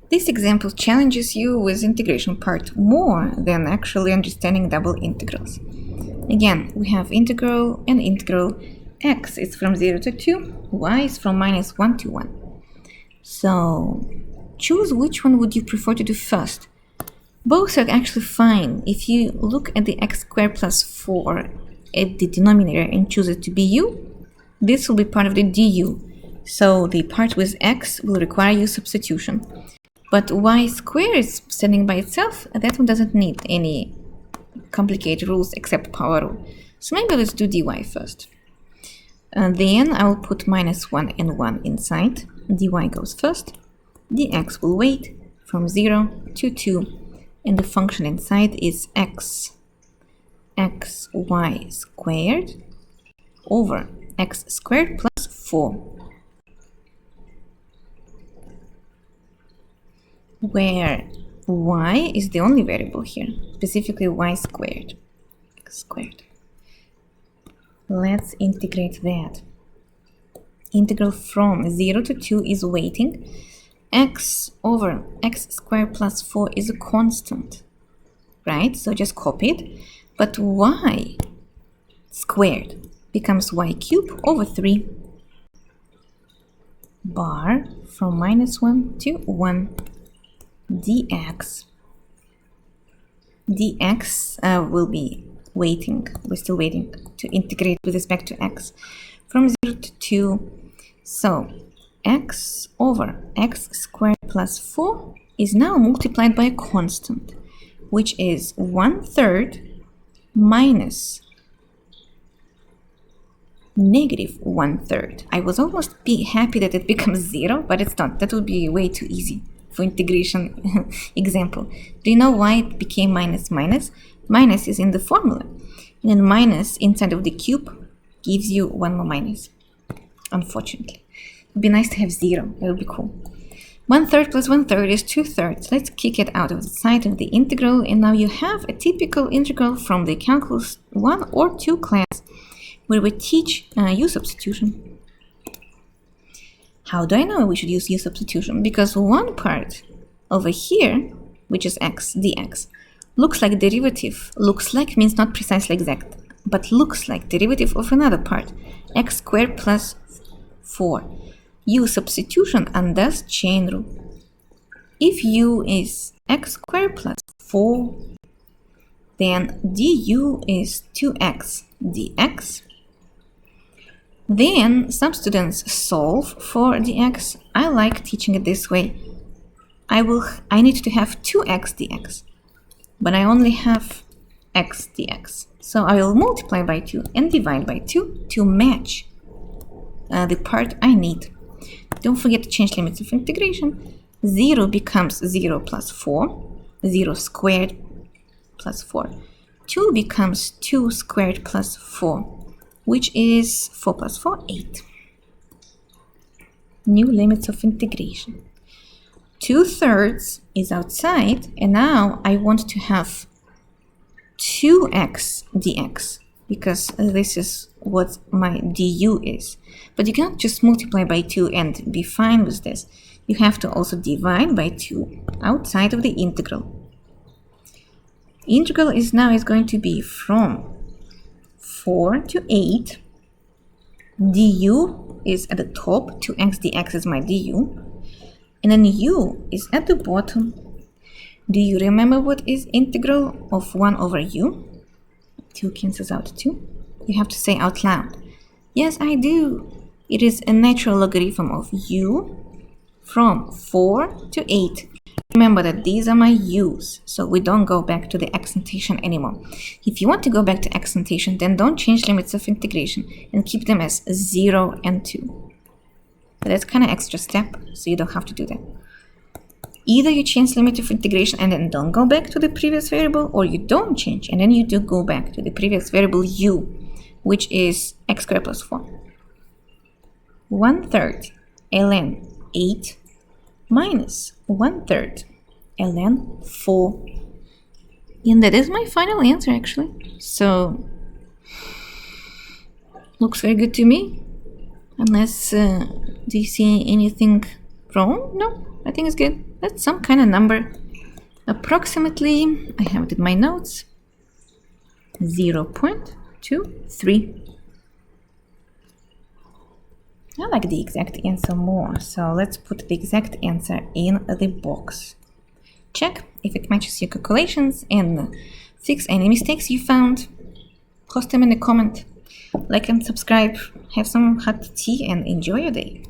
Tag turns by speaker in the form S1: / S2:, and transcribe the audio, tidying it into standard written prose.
S1: This example challenges you with integration part more than actually understanding double integrals. Again, we have integral and integral. X is from 0 to 2, y is from -1 to 1. So choose which one would you prefer to do first. Both are actually fine. If you look at the x squared plus 4 at the denominator and choose it to be u, this will be part of the du. So the part with x will require u substitution. But y squared is standing by itself, that one doesn't need any complicated rules except power rule. So maybe let's do dy first. Then I will put -1 and 1 inside. dy goes first. dx will wait from 0 to 2. And the function inside is xy squared over x squared plus 4. Where y is the only variable here, specifically y squared, x squared. Let's integrate that. Integral from 0 to 2 is waiting. X over x squared plus 4 is a constant, right? So just copy it. But y squared becomes y cubed over 3 bar from -1 to 1 dx. dx will be waiting. We're still waiting to integrate with respect to x from 0 to 2. So x over x squared plus 4 is now multiplied by a constant, which is 1/3 minus -1/3. I was almost happy that it becomes 0, but it's not. That would be way too easy for integration example. Do you know why it became minus minus? Minus is in the formula. And then minus inside of the cube gives you one more minus, unfortunately. It'd be nice to have 0. That would be cool. 1/3 plus 1/3 is 2/3. Let's kick it out of the side of the integral, and now you have a typical integral from the calculus 1 or 2 class where we teach u substitution. How do I know we should use u substitution? Because one part over here, which is x dx, looks like derivative. Looks like means not precisely exact, but looks like derivative of another part, x squared plus 4. U substitution undoes chain rule. If u is x squared plus 4, then du is 2x dx. Then some students solve for dx. I like teaching it this way. I need to have 2x dx, but I only have x dx. So I will multiply by 2 and divide by 2 to match the part I need. Don't forget to change limits of integration. 0 becomes 0 plus 4, 0 squared plus 4. 2 becomes 2 squared plus 4, which is 4 plus 4, 8. New limits of integration. 2/3 is outside, and now I want to have 2x dx, because this is what my du is. But you cannot just multiply by 2 and be fine with this. You have to also divide by 2 outside of the integral. Integral is going to be from 4 to 8. du is at the top, 2x dx is my du. And then u is at the bottom. Do you remember what is integral of 1 over u? 2 cancels out 2. You have to say out loud. Yes, I do. It is a natural logarithm of u from 4 to 8. Remember that these are my u's, so we don't go back to the accentation anymore. If you want to go back to accentation, then don't change limits of integration and keep them as 0 and 2. But that's kind of extra step, so you don't have to do that. Either you change limit of integration and then don't go back to the previous variable, or you don't change and then you do go back to the previous variable u, which is x squared plus 4. 1/3 ln 8 minus 1/3 ln 4. And that is my final answer, actually. So, looks very good to me. Unless, do you see anything wrong? No, I think it's good. That's some kind of number. Approximately, I have it in my notes, 0.23. I like the exact answer more, so let's put the exact answer in the box. Check if it matches your calculations and fix any mistakes you found. Post them in the comment. Like and subscribe. Have some hot tea and enjoy your day.